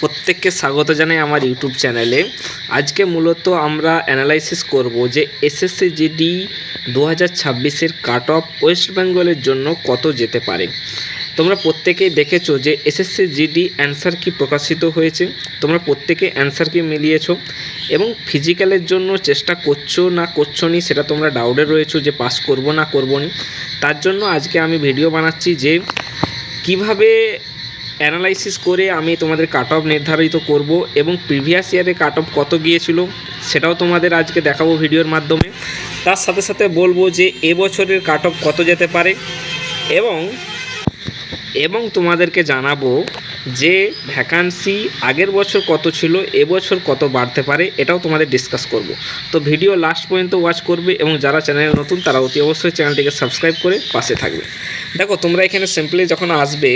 প্রত্যেককে স্বাগত জানাই আমার ইউটিউব চ্যানেলে। আজকে মূলত আমরা অ্যানালাইসিস করব যে এসএসসি জিডি 2026-এর কাট অফ ওয়েস্ট বেঙ্গলের জন্য কত যেতে পারে। তোমরা প্রত্যেকেই দেখেছো যে এসএসসি জিডি অ্যান্সার কি প্রকাশিত হয়েছে, তোমরা প্রত্যেকে অ্যান্সার কি মিলিয়েছো এবং ফিজিক্যালের জন্য চেষ্টা করছো না করছো নি সেটা তোমরা ডাউটে রয়েছো যে পাস করবো না করবো নি। তার জন্য আজকে আমি ভিডিও বানাচ্ছি যে কিভাবে অ্যানালাইসিস করে আমি তোমাদের কাট অফ নির্ধারিত করব এবং প্রিভিয়াস ইয়ারে কাট অফ কত গিয়েছিল সেটাও তোমাদের আজকে দেখাবো ভিডিওর মাধ্যমে। তার সাথে সাথে বলবো যে এবছরের কাট অফ কত যেতে পারে এবং তোমাদেরকে জানাবো যে ভ্যাকান্সি আগের বছর কত ছিল এবছর কত বাড়তে পারে, এটাও তোমাদের ডিসকাস করব। তো ভিডিও লাস্ট পর্যন্ত ওয়াচ করবে এবং যারা চ্যানেলে নতুন তারা অতি অবশ্যই চ্যানেলটিকে সাবস্ক্রাইব করে পাশে থাকবে। দেখো তোমরা এখানে সিম্পলি যখন আসবে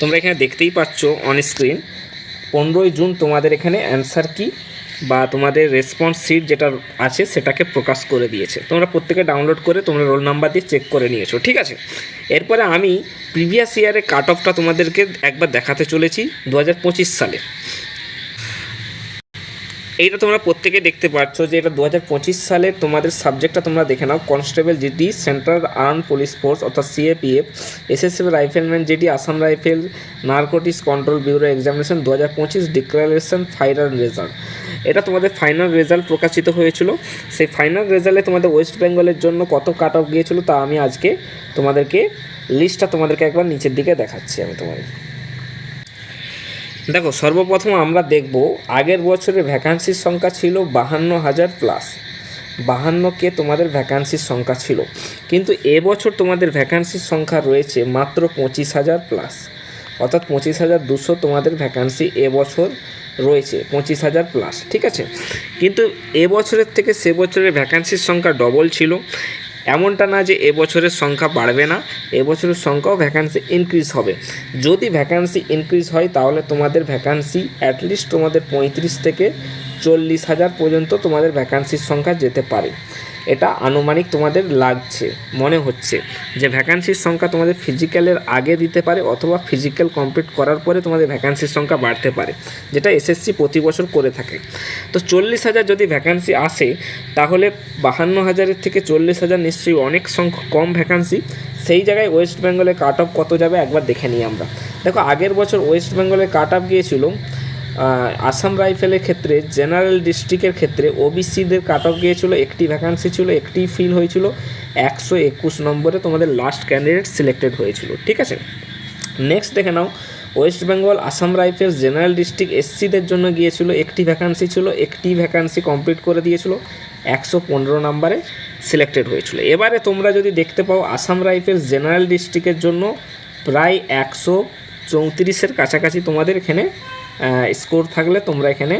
তোমরা এখানে দেখতেই পাচ্ছ অন স্ক্রিন 15ই জুন তোমাদের এখানে অ্যান্সার কি বা তোমাদের রেসপন্স শিট যেটা আছে সেটাকে প্রকাশ করে দিয়েছে। তোমরা প্রত্যেকে ডাউনলোড করে তোমরা রোল নাম্বার দিয়ে চেক করে নিয়েছো, ঠিক আছে। এরপরে আমি প্রিভিয়াস ইয়ারে কাট অফটা তোমাদেরকে একবার দেখাতে চলেছি 2025 সালের। এইটা তোমরা প্রত্যেকে দেখতে পাচ্ছ যে এটা 2025 সালের তোমাদের সাবজেক্টটা তোমরা দেখে নাও। Constable GD, central arm police force অর্থাৎ CAPF, SSF rifleman GD, Assam rifle, narcotics control bureau examination 2025 declaration final result. এটা তোমাদের ফাইনাল রেজাল্ট প্রকাশিত হয়েছিল। সেই ফাইনাল রেজাল্টে তোমাদের ওয়েস্ট বেঙ্গলের জন্য কত কাট অফ গিয়েছিল তা আমি আজকে তোমাদেরকে লিস্টটা তোমাদেরকে একবার নিচের দিকে দেখাচ্ছি আমি তোমাদের। দেখো সর্বপ্রথম আমরা দেখব আগের বছরের ভ্যাকান্সির সংখ্যা ছিল 52,000 প্লাস, 52কে তোমাদের ভ্যাকান্সির সংখ্যা ছিল, কিন্তু এবছর তোমাদের ভ্যাকান্সির সংখ্যা রয়েছে মাত্র 25,000 প্লাস, অর্থাৎ 25,200 তোমাদের ভ্যাকান্সি এবছর রয়েছে, 25,000 প্লাস, ঠিক আছে। কিন্তু এবছরের থেকে সে বছরের ভ্যাকান্সির সংখ্যা ডবল ছিল। এমনটা না যে এবছরের সংখ্যা বাড়বে না, এবছরের সংখ্যাও ভ্যাকান্সি ইনক্রিজ হবে। যদি ভ্যাকান্সি ইনক্রিজ হয় তাহলে তোমাদের ভ্যাকান্সি অ্যাটলিস্ট তোমাদের 35 থেকে 40,000 পর্যন্ত তোমাদের ভ্যাকান্সির সংখ্যা যেতে পারে। এটা আনুমানিক তোমাদের লাগছে, মনে হচ্ছে যে ভ্যাকান্সির সংখ্যা তোমাদের ফিজিক্যালের আগে দিতে পারে অথবা ফিজিক্যাল কমপ্লিট করার পরে তোমাদের ভ্যাকান্সির সংখ্যা বাড়তে পারে, যেটা এসএসসি প্রতি বছর করে থাকে। তো 40,000 যদি ভ্যাকান্সি আসে তাহলে 52,000-এর থেকে 40,000 নিশ্চয়ই অনেক সংখ্যক কম ভ্যাকান্সি। সেই জায়গায় ওয়েস্ট বেঙ্গলে কাট অফ কত যাবে একবার দেখে নিই আমরা। দেখো আগের বছর ওয়েস্ট বেঙ্গলে কাট অফ গিয়েছিল আসাম রাইফেলের ক্ষেত্রে, জেনারেল ডিস্ট্রিক্টের ক্ষেত্রে ওবিসিদের কাট অফ গিয়েছিল, একটি ভ্যাকান্সি ছিল, একটি ফিল হয়েছিল, 121 নম্বরে তোমাদের লাস্ট ক্যান্ডিডেট সিলেক্টেড হয়েছিল, ঠিক আছে। নেক্সট দেখে নাও West Bengal Assam rifles general district এসসিদের জন্য গিয়েছিল, একটি ভ্যাকান্সি ছিল, একটি ভ্যাকান্সি কমপ্লিট করে দিয়েছিল, 115 নম্বরে সিলেক্টেড হয়েছিল। এবারে তোমরা যদি দেখতে পাও আসাম রাইফেলস জেনারেল ডিস্ট্রিক্টের জন্য প্রায় 134-এর কাছাকাছি তোমাদের এখানে স্কোর থাকলে তোমরা এখানে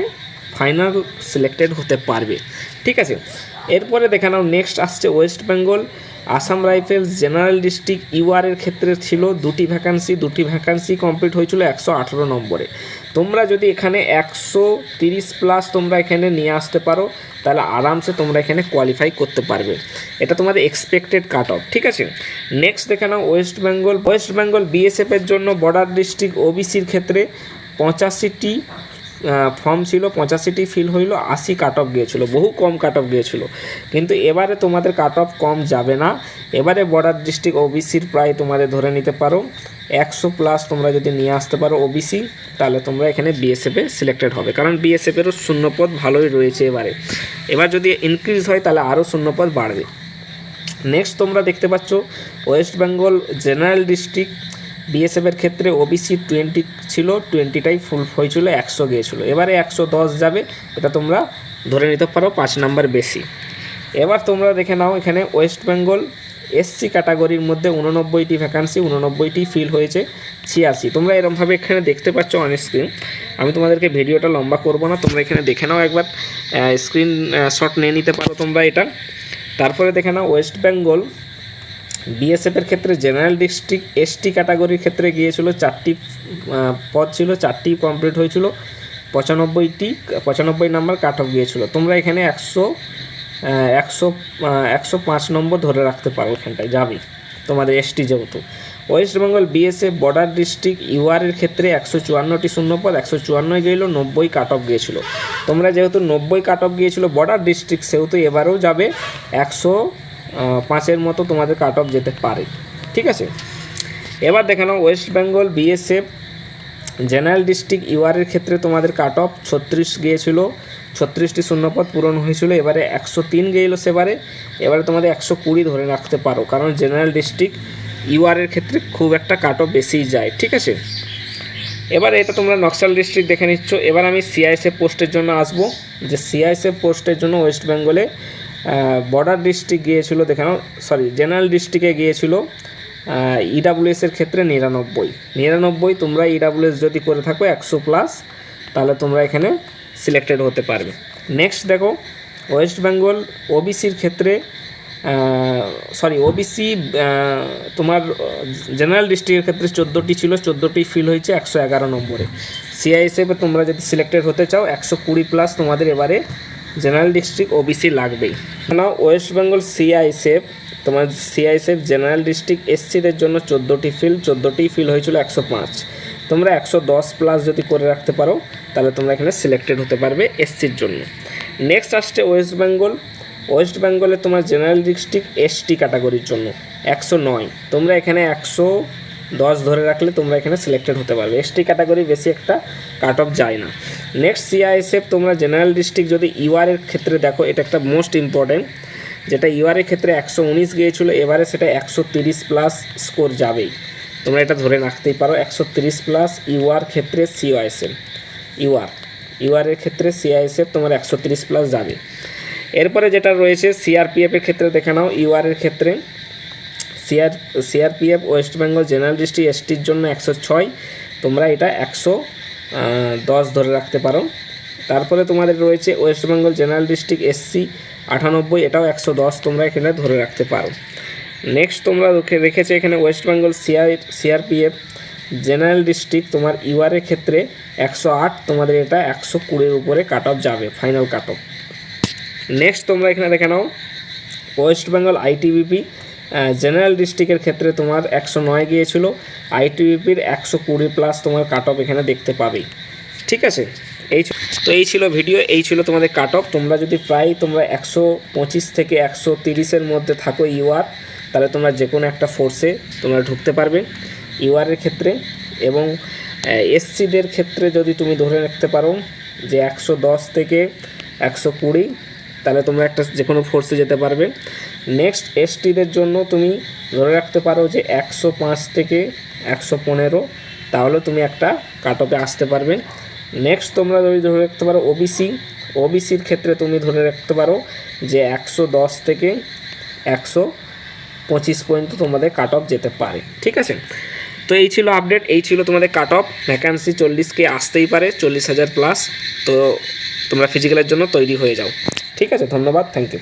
ফাইনাল সিলেক্টেড হতে পারবে, ঠিক আছে। এরপরে দেখে নাও নেক্সট আসছে West Bengal Assam rifles general district ইউআরের ক্ষেত্রে ছিল দুটি ভ্যাকান্সি কমপ্লিট হয়েছিল 118 নম্বরে। তোমরা যদি এখানে 130 প্লাস তোমরা এখানে নিয়ে আসতে পারো তাহলে আরামসে তোমরা এখানে কোয়ালিফাই করতে পারবে। এটা তোমাদের এক্সপেক্টেড কাট অফ, ঠিক আছে। নেক্সট দেখে নাও ওয়েস্ট বেঙ্গল বিএসএফের জন্য বর্ডার ডিস্ট্রিক্ট ওবিসির ক্ষেত্রে 85টি ফর্ম ছিল, 85টি ফিল হইল, 80 কাট অফ গিয়েছিল, বহু কম কাট অফ গিয়েছিল। কিন্তু এবারে তোমাদের কাট অফ কম যাবে না। এবারে বর্ডার ডিস্ট্রিক্ট ওবিসির প্রায় তোমাদের ধরে নিতে পারো 100 প্লাস তোমরা যদি নিয়ে আসতে পারো ওবিসি তাহলে তোমরা এখানে বিএসএফে সিলেক্টেড হবে, কারণ বিএসএফেরও শূন্যপদ ভালোই রয়েছে। এবার যদি ইনক্রিজ হয় তাহলে আরও শূন্যপদ বাড়বে। নেক্সট তোমরা দেখতে পাচ্ছ ওয়েস্ট বেঙ্গল জেনারেল ডিস্ট্রিক্ট বিএসএফের ক্ষেত্রে ওবিসি 20 ছিল, 20টাই ফুল হয়েছিল, 100 গিয়েছিল। এবারে 110 যাবে, এটা তোমরা ধরে নিতে পারো 5 নাম্বার বেশি। এবার তোমরা দেখে নাও এখানে ওয়েস্ট বেঙ্গল এসসি ক্যাটাগরির মধ্যে 89টি ভ্যাকান্সি, 89টি ফিল হয়েছে, 86। তোমরা এরকমভাবে এখানে দেখতে পাচ্ছ অন স্ক্রিন। আমি তোমাদেরকে ভিডিওটা লম্বা করব না, তোমরা এখানে দেখে নাও একবার, স্ক্রিন শট নিয়ে নিতে পারো তোমরা এটা। তারপরে দেখে নাও ওয়েস্ট বেঙ্গল বিএসএফের ক্ষেত্রে জেনারেল ডিস্ট্রিক্ট এসটি ক্যাটাগরির ক্ষেত্রে গিয়েছিল, 4টি পদ ছিল, 4টি কমপ্লিট হয়েছিল, 95 নাম্বার কাট অফ গিয়েছিল। তোমরা এখানে 105 নম্বর ধরে রাখতে পারো, এখানটায় যাবে তোমাদের এসটি যেহেতু। West Bengal BSF border district ইউআরের ক্ষেত্রে 154টি শূন্যপদ, 154 গেল, 90 কাট অফ গিয়েছিল। তোমরা যেহেতু 90 কাট অফ গিয়েছিল বর্ডার ডিস্ট্রিক্ট, সেহেতু এবারেও যাবে 105-এর মতো তোমাদের কাট অফ যেতে পারে। ঠিক আছে, এবার দেখে নাও West Bengal BSF general district ইউআরের ক্ষেত্রে তোমাদের কাট অফ 36 গিয়েছিল, 36টি শূন্যপদ পূরণ হয়েছিল, এবারে 103 গেল সেবারে। এবারে তোমাদের 120 ধরে রাখতে পারো, কারণ জেনারেল ডিস্ট্রিক্ট ইউআরের ক্ষেত্রে খুব একটা কাট অফ বেশি যায়। ঠিক আছে, এবারে এটা তোমরা নকশাল ডিস্ট্রিক্ট দেখে নিচ্ছ। এবার আমি সিআইএসএফ পোস্টের জন্য আসবো, যে সিআইএসএফ পোস্টের জন্য ওয়েস্ট বেঙ্গলে বর্ডার ডিস্ট্রিক্ট গিয়েছিল, দেখে নাও, সরি জেনারেল ডিস্ট্রিক্টে গিয়েছিল ইডাব্লিউএসের ক্ষেত্রে 99। তোমরা ইডাব্লিউএস যদি করে থাকো 100+, তাহলে তোমরা এখানে সিলেক্টেড হতে পারবে। নেক্সট দেখো ওয়েস্ট বেঙ্গল ওবিসির ক্ষেত্রে ওবিসি তোমার জেনারেল ডিস্ট্রিক্টের ক্ষেত্রে 14টি ছিল, 14টি ফিল হয়েছে 111 নম্বরে। সিআইএসএফে তোমরা যদি সিলেক্টেড হতে চাও 120+ তোমাদের এবারে জেনারেল ডিস্ট্রিক্ট ওবিসি লাগবেই। নাও ওয়েস্ট বেঙ্গল সিআইএসএফ, তোমার সিআইএসএফ জেনারেল ডিস্ট্রিক্ট এসসিদের জন্য 14টি ফিল, 14টি ফিল হয়েছিল 105। তোমরা 110+ যদি করে রাখতে পারো, তাহলে তোমরা এখানে সিলেক্টেড হতে পারবে এসসির জন্য। নেক্সট আসছে ওয়েস্ট বেঙ্গলে তোমার জেনারেল ডিস্ট্রিক্ট এসটি ক্যাটাগরির জন্য 109। তোমরা এখানে 110 ধরে রাখলে তোমরা এখানে সিলেক্টেড হতে পারবে। এসটি ক্যাটাগরি বেশি একটা কাট অফ যায় না। নেক্সট সিআইএসএফ তোমরা জেনারেল ডিস্ট্রিক্ট যদি ইউআরের ক্ষেত্রে দেখো, এটা একটা মোস্ট ইম্পর্টেন্ট, যেটা ইউআরের ক্ষেত্রে 119 গিয়েছিলো, এবারে সেটা 130+ স্কোর যাবেই। তোমরা এটা ধরে রাখতেই পারো 130+ ইউআর ক্ষেত্রে সিআইএসএফ ইউআরের ক্ষেত্রে সিআইএসএফ তোমার 130+ যাবে। এরপরে যেটা রয়েছে সিআরপিএফের ক্ষেত্রে দেখে নাও, ইউআরের ক্ষেত্রে CRPF West Bengal general district এসটির জন্য 106, তোমরা এটা 110 ধরে রাখতে পারো। তারপরে তোমাদের রয়েছে West Bengal general district SC 98, এটাও 110 তোমরা এখানে ধরে রাখতে পারো। নেক্সট তোমরা রেখেছে এখানে West Bengal CRPF general district তোমার ইউআরের ক্ষেত্রে 108, তোমাদের এটা 120-এর উপরে কাট অফ যাবে, ফাইনাল কাট অফ। নেক্সট তোমরা এখানে দেখে নাও ওয়েস্ট বেঙ্গল আইটিবিপি জেনারেল ডিস্ট্রিক্টের ক্ষেত্রে তোমার 109 গিয়েছিল, আইটিবিপির 120+ তোমার কাট অফ এখানে দেখতে পাবেই। ঠিক আছে, এই ছিল ভিডিও, এই ছিল তোমাদের কাট অফ। তোমরা যদি তোমরা 125 থেকে 130-এর মধ্যে থাকো ইউআর, তাহলে তোমরা যে কোনো একটা ফোর্সে তোমরা ঢুকতে পারবে ইউআরের ক্ষেত্রে। এবং এসসিদের ক্ষেত্রে যদি তুমি ধরে রাখতে পারো যে 110 থেকে 120, তাহলে তোমরা একটা যে কোনো ফোর্সে যেতে পারবে। নেক্সট এসটিদের জন্য তুমি ধরে রাখতে পারো যে 105 থেকে 115, তাহলে তুমি একটা কাট অফে আসতে পারবে। নেক্সট তোমরা যদি ধরে রাখতে পারো ওবিসির ক্ষেত্রে তুমি ধরে রাখতে পারো যে 110 থেকে 125 পর্যন্ত তোমাদের কাট অফ যেতে পারে। ঠিক আছে, তো এই ছিল আপডেট, এই ছিল তোমাদের কাট অফ। ভ্যাকান্সি 40K আসতেই পারে, 40,000+। তো তোমরা ফিজিক্যালের জন্য তৈরি হয়ে যাও। ঠিক আছে, ধন্যবাদ, থ্যাংক ইউ।